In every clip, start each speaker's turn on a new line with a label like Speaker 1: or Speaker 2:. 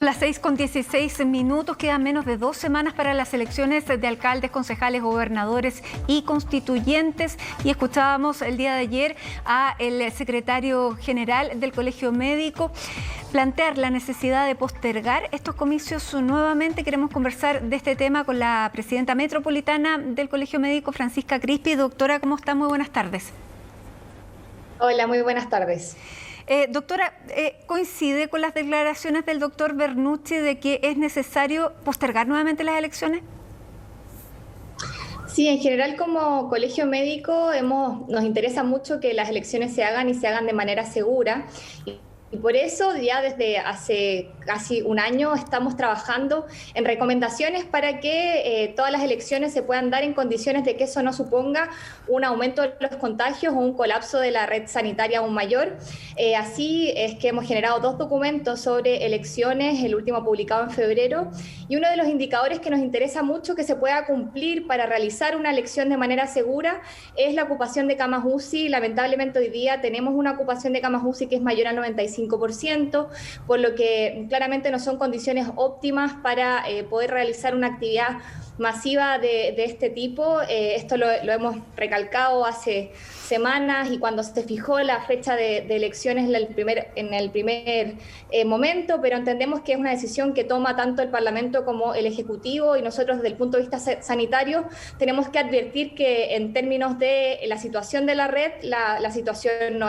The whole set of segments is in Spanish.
Speaker 1: Las 6:16, quedan menos de 2 semanas para las elecciones de alcaldes, concejales, gobernadores y constituyentes. Y escuchábamos el día de ayer a el secretario general del Colegio Médico plantear la necesidad de postergar estos comicios nuevamente. Queremos conversar de este tema con la presidenta metropolitana del Colegio Médico, Francisca Crispi. Doctora, ¿cómo está? Muy buenas tardes.
Speaker 2: Hola, muy buenas tardes.
Speaker 1: Doctora, ¿coincide con las declaraciones del doctor Bernucci de que es necesario postergar nuevamente las elecciones?
Speaker 2: Sí, en general como colegio médico nos interesa mucho que las elecciones se hagan y se hagan de manera segura. Y por eso ya desde hace casi un año estamos trabajando en recomendaciones para que todas las elecciones se puedan dar en condiciones de que eso no suponga un aumento de los contagios o un colapso de la red sanitaria aún mayor. Así es que hemos generado 2 documentos sobre elecciones, el último publicado en febrero, y uno de los indicadores que nos interesa mucho que se pueda cumplir para realizar una elección de manera segura es la ocupación de camas UCI. Lamentablemente hoy día tenemos una ocupación de camas UCI que es mayor al 95%, por lo que claramente no son condiciones óptimas para poder realizar una actividad masiva de este tipo. Esto lo hemos recalcado hace semanas, y cuando se fijó la fecha de elecciones en el primer momento, pero entendemos que es una decisión que toma tanto el Parlamento como el Ejecutivo, y nosotros desde el punto de vista sanitario tenemos que advertir que en términos de la situación de la red, la situación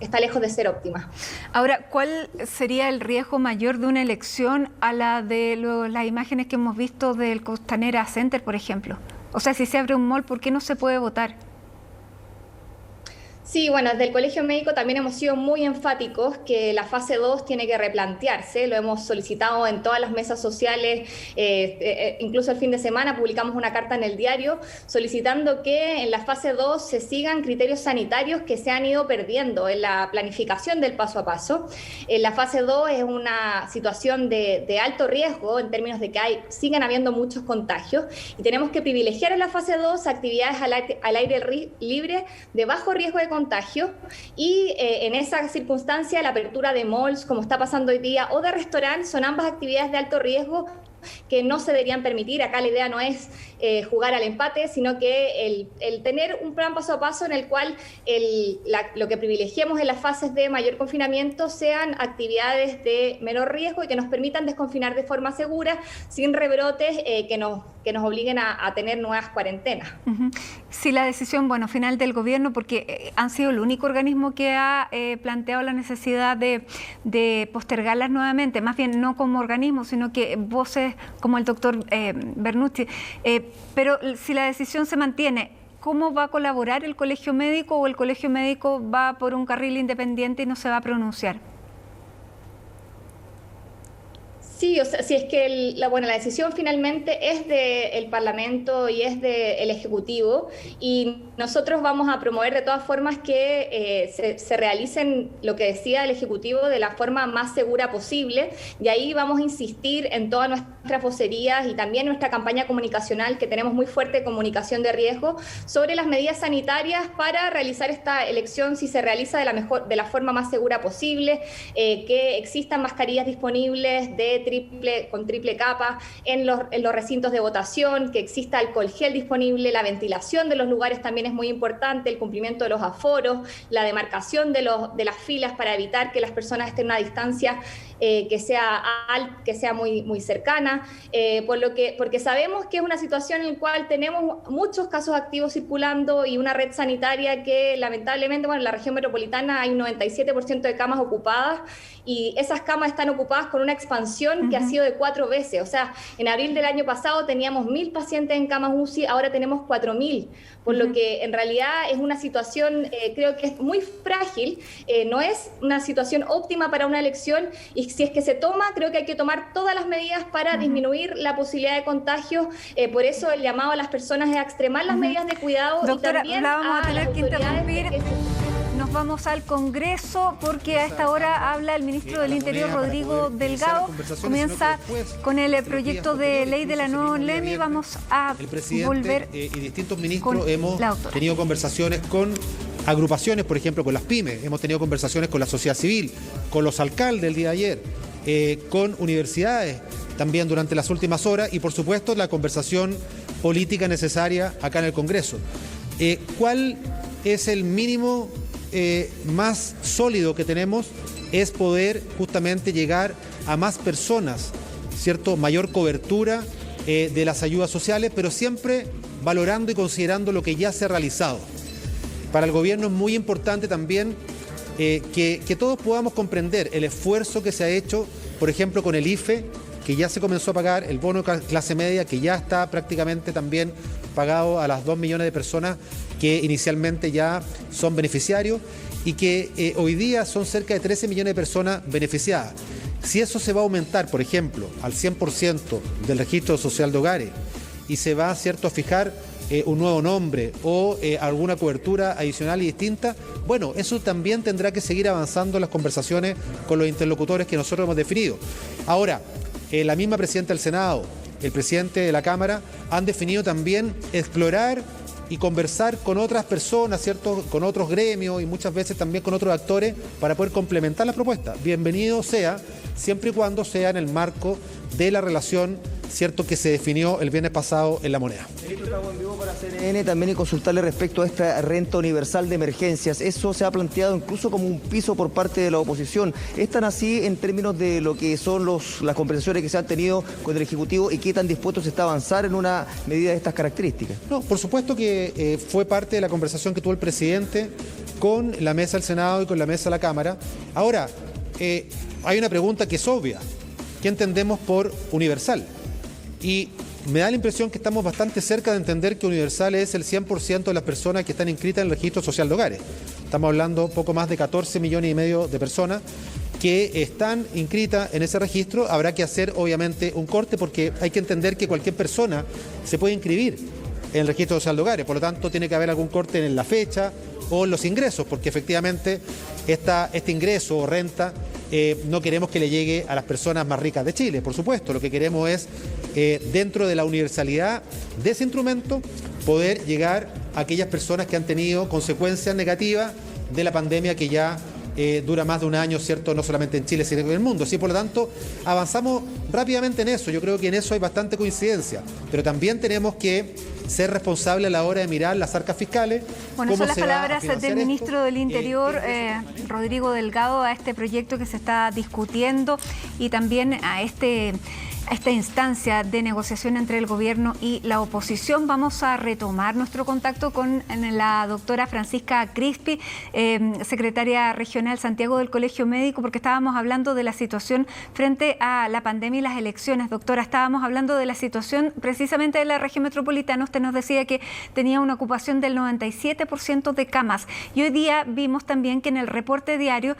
Speaker 2: está lejos de ser óptima.
Speaker 1: Ahora, ¿cuál sería el riesgo mayor de una elección a la de las imágenes que hemos visto del Costanera Center, por ejemplo? O sea, si se abre un mall, ¿por qué no se puede votar?
Speaker 2: Sí, bueno, desde el Colegio Médico también hemos sido muy enfáticos que la fase 2 tiene que replantearse. Lo hemos solicitado en todas las mesas sociales, incluso el fin de semana publicamos una carta en el diario solicitando que en la fase 2 se sigan criterios sanitarios que se han ido perdiendo en la planificación del paso a paso. La fase 2 es una situación de alto riesgo en términos de que siguen habiendo muchos contagios, y tenemos que privilegiar en la fase 2 actividades al aire libre de bajo riesgo de contagio, y en esa circunstancia la apertura de malls, como está pasando hoy día, o de restaurantes, son ambas actividades de alto riesgo que no se deberían permitir. Acá la idea no es jugar al empate, sino que el tener un plan paso a paso en el cual lo que privilegiemos en las fases de mayor confinamiento sean actividades de menor riesgo y que nos permitan desconfinar de forma segura, sin rebrotes que nos obliguen a tener nuevas cuarentenas.
Speaker 1: Si la decisión, final del gobierno, porque han sido el único organismo que ha planteado la necesidad de postergarlas nuevamente, más bien no como organismo, sino que voces como el doctor Bernucci. Pero si la decisión se mantiene, ¿cómo va a colaborar el Colegio Médico, o el Colegio Médico va por un carril independiente y no se va a pronunciar?
Speaker 2: Sí, o sea, si es que la decisión finalmente es del Parlamento y es del Ejecutivo, y nosotros vamos a promover de todas formas que se realicen lo que decía el Ejecutivo de la forma más segura posible, y ahí vamos a insistir en todas nuestras vocerías y también nuestra campaña comunicacional, que tenemos muy fuerte comunicación de riesgo, sobre las medidas sanitarias para realizar esta elección, si se realiza de la forma más segura posible, que existan mascarillas disponibles con triple capa en los recintos de votación, que exista alcohol gel disponible, la ventilación de los lugares también es muy importante, el cumplimiento de los aforos, la demarcación de las filas para evitar que las personas estén a una distancia que sea muy, muy cercana, porque sabemos que es una situación en la cual tenemos muchos casos activos circulando y una red sanitaria que lamentablemente, en la región metropolitana hay un 97% de camas ocupadas, y esas camas están ocupadas con una expansión que ha sido de 4 veces. O sea, en abril del año pasado teníamos 1.000 pacientes en camas UCI, ahora tenemos 4.000, por lo que en realidad es una situación, creo que es muy frágil, no es una situación óptima para una elección, y si es que se toma, creo que hay que tomar todas las medidas para disminuir la posibilidad de contagio. Por eso el llamado a las personas es a extremar las medidas de cuidado.
Speaker 1: Doctora,
Speaker 2: y también
Speaker 1: la vamos a tener que interrumpir. Nos vamos al Congreso porque a esta hora habla el ministro del Interior, Rodrigo Delgado. Comienza con el proyecto de ley de la nueva LEMI. Vamos a volver.
Speaker 3: Y distintos ministros hemos tenido conversaciones con agrupaciones, por ejemplo, con las pymes. Hemos tenido conversaciones con la sociedad civil, con los alcaldes el día de ayer. con universidades también durante las últimas horas y por supuesto la conversación política necesaria acá en el Congreso. ¿Cuál es el mínimo más sólido que tenemos? Es poder justamente llegar a más personas, ¿cierto? Mayor cobertura de las ayudas sociales, pero siempre valorando y considerando lo que ya se ha realizado. Para el gobierno es muy importante también que todos podamos comprender el esfuerzo que se ha hecho, por ejemplo, con el IFE, que ya se comenzó a pagar, el bono clase media, que ya está prácticamente también pagado a las 2 millones de personas que inicialmente ya son beneficiarios y que hoy día son cerca de 13 millones de personas beneficiadas. Si eso se va a aumentar, por ejemplo, al 100% del registro social de hogares y se va, ¿cierto?, a fijar un nuevo nombre o alguna cobertura adicional y distinta, bueno, eso también tendrá que seguir avanzando en las conversaciones con los interlocutores que nosotros hemos definido. Ahora, la misma presidenta del Senado, el presidente de la Cámara, han definido también explorar y conversar con otras personas, ¿cierto?, con otros gremios y muchas veces también con otros actores para poder complementar la propuesta. Bienvenido sea, siempre y cuando sea en el marco de la relación, ¿cierto?, que se definió el viernes pasado en La Moneda.
Speaker 4: Estamos en vivo para CNN también y consultarle respecto a esta renta universal de emergencias. Eso se ha planteado incluso como un piso por parte de la oposición. ¿Es tan así en términos de lo que son las conversaciones que se han tenido con el Ejecutivo y qué tan dispuesto se está a avanzar en una medida de estas características?
Speaker 3: No, por supuesto que fue parte de la conversación que tuvo el presidente con la mesa del Senado y con la mesa de la Cámara. Ahora, hay una pregunta que es obvia. ¿Qué entendemos por universal? Y me da la impresión que estamos bastante cerca de entender que universal es el 100% de las personas que están inscritas en el registro social de hogares. Estamos hablando poco más de 14 millones y medio de personas que están inscritas en ese registro. Habrá que hacer obviamente un corte porque hay que entender que cualquier persona se puede inscribir en el registro social de hogares. Por lo tanto, tiene que haber algún corte en la fecha o en los ingresos, porque efectivamente este ingreso o renta no queremos que le llegue a las personas más ricas de Chile, por supuesto. Lo que queremos es, dentro de la universalidad de ese instrumento, poder llegar a aquellas personas que han tenido consecuencias negativas de la pandemia que ya dura más de un año, ¿cierto?, no solamente en Chile, sino en el mundo. Sí, por lo tanto, avanzamos rápidamente en eso. Yo creo que en eso hay bastante coincidencia, pero también tenemos que ser responsables a la hora de mirar las arcas fiscales.
Speaker 1: Bueno, son las palabras del ministro del Interior, Rodrigo Delgado, a este proyecto que se está discutiendo y también a esta instancia de negociación entre el gobierno y la oposición. Vamos a retomar nuestro contacto con la doctora Francisca Crispi, secretaria regional Santiago del Colegio Médico, porque estábamos hablando de la situación frente a la pandemia y las elecciones. Doctora, estábamos hablando de la situación precisamente de la región metropolitana. Usted nos decía que tenía una ocupación del 97% de camas y hoy día vimos también que en el reporte diario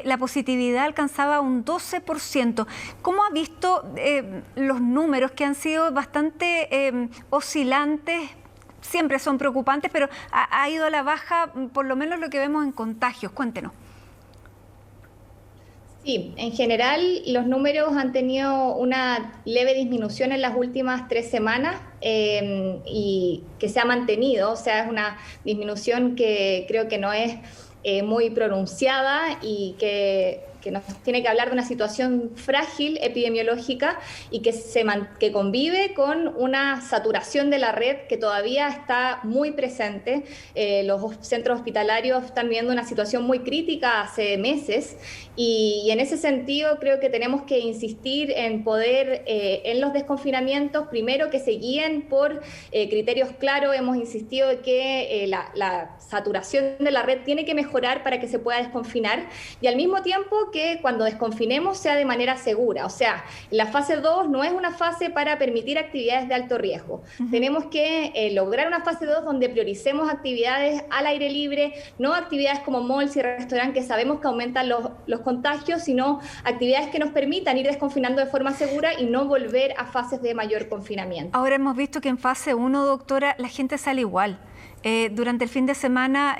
Speaker 1: la positividad alcanzaba un 12%. ¿Cómo ha visto los números que han sido bastante oscilantes? Siempre son preocupantes, pero ha ido a la baja, por lo menos lo que vemos en contagios? Cuéntenos.
Speaker 2: Sí, en general los números han tenido una leve disminución en las últimas 3 semanas y que se ha mantenido. O sea, es una disminución que creo que no es muy pronunciada y que nos tiene que hablar de una situación frágil epidemiológica y que convive con una saturación de la red que todavía está muy presente. Los centros hospitalarios están viviendo una situación muy crítica hace meses y en ese sentido creo que tenemos que insistir en poder, en los desconfinamientos, primero que se guíen por criterios claros. Hemos insistido en que la saturación de la red tiene que mejorar para que se pueda desconfinar y al mismo tiempo que cuando desconfinemos sea de manera segura. O sea, la fase 2 no es una fase para permitir actividades de alto riesgo. Tenemos que lograr una fase 2 donde prioricemos actividades al aire libre, no actividades como malls y restaurantes que sabemos que aumentan los contagios, sino actividades que nos permitan ir desconfinando de forma segura y no volver a fases de mayor confinamiento.
Speaker 1: Ahora hemos visto que en fase 1, doctora, la gente sale igual. Durante el fin de semana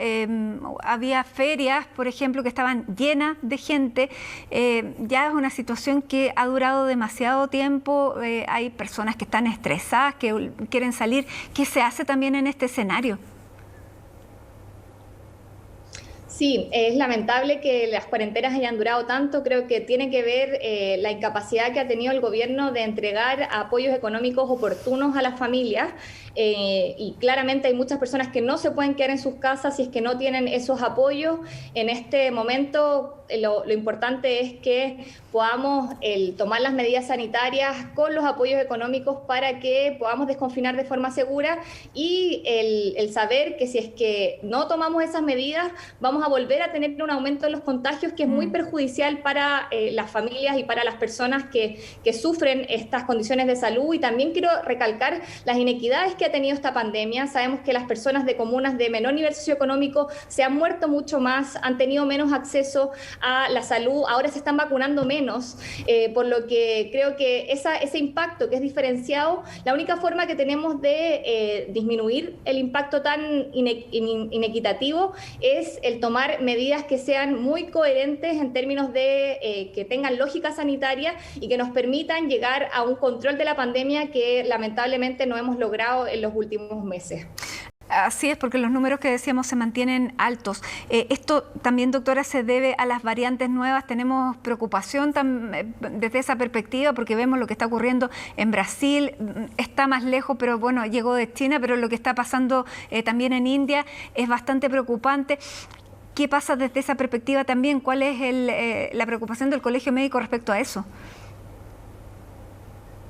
Speaker 1: había ferias, por ejemplo, que estaban llenas de gente. Ya es una situación que ha durado demasiado tiempo. Hay personas que están estresadas, que quieren salir. ¿Qué se hace también en este escenario?
Speaker 2: Sí, es lamentable que las cuarentenas hayan durado tanto. Creo que tiene que ver la incapacidad que ha tenido el gobierno de entregar apoyos económicos oportunos a las familias. Y claramente hay muchas personas que no se pueden quedar en sus casas si es que no tienen esos apoyos. En este momento lo importante es que podamos tomar las medidas sanitarias con los apoyos económicos para que podamos desconfinar de forma segura, y el saber que si es que no tomamos esas medidas vamos a volver a tener un aumento de los contagios que es muy perjudicial para las familias y para las personas que sufren estas condiciones de salud. Y también quiero recalcar las inequidades que ha tenido esta pandemia. Sabemos que las personas de comunas de menor nivel socioeconómico se han muerto mucho más, han tenido menos acceso a la salud, ahora se están vacunando menos, por lo que creo que ese impacto que es diferenciado, la única forma que tenemos de disminuir el impacto tan inequitativo es el tomar medidas que sean muy coherentes en términos de que tengan lógica sanitaria y que nos permitan llegar a un control de la pandemia que lamentablemente no hemos logrado en los últimos meses.
Speaker 1: Así es, porque los números que decíamos se mantienen altos. Esto también, doctora, se debe a las variantes nuevas. Tenemos preocupación desde esa perspectiva porque vemos lo que está ocurriendo en Brasil. Está más lejos, pero bueno, llegó de China, pero lo que está pasando también en India es bastante preocupante. ¿Qué pasa desde esa perspectiva también? ¿Cuál es la preocupación del Colegio Médico respecto a eso?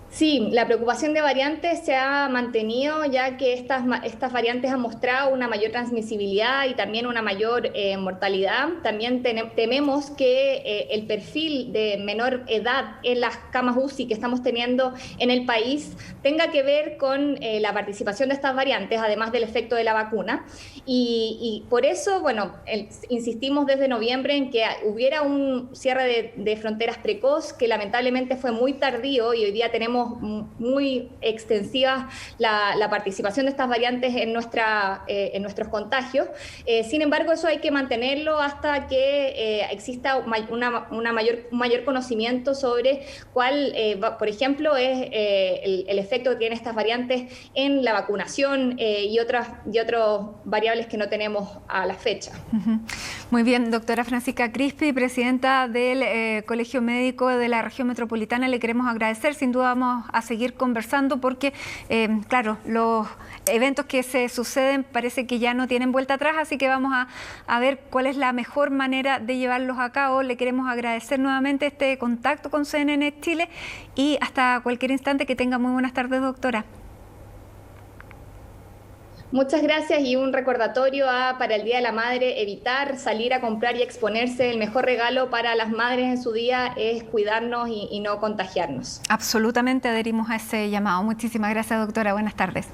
Speaker 2: Sí, la preocupación de variantes se ha mantenido, ya que estas variantes han mostrado una mayor transmisibilidad y también una mayor mortalidad. También tememos que el perfil de menor edad en las camas UCI que estamos teniendo en el país tenga que ver con la participación de estas variantes, además del efecto de la vacuna. Y por eso, bueno, insistimos desde noviembre en que hubiera un cierre de fronteras precoz, que lamentablemente fue muy tardío, y hoy día tenemos muy extensiva la participación de estas variantes en nuestros contagios. Sin embargo, eso hay que mantenerlo hasta que exista un mayor conocimiento sobre cuál, por ejemplo, es el efecto que tienen estas variantes en la vacunación y otras variables que no tenemos a la fecha.
Speaker 1: Muy bien, doctora Francisca Crispi, presidenta del Colegio Médico de la Región Metropolitana, le queremos agradecer. Sin duda vamos a seguir conversando porque, claro, los eventos que se suceden parece que ya no tienen vuelta atrás, así que vamos a ver cuál es la mejor manera de llevarlos a cabo. Le queremos agradecer nuevamente este contacto con CNN Chile y hasta cualquier instante. Que tenga muy buenas tardes, doctora.
Speaker 2: Muchas gracias, y un recordatorio para el Día de la Madre: evitar salir a comprar y exponerse. El mejor regalo para las madres en su día es cuidarnos y no contagiarnos.
Speaker 1: Absolutamente adherimos a ese llamado. Muchísimas gracias, doctora. Buenas tardes.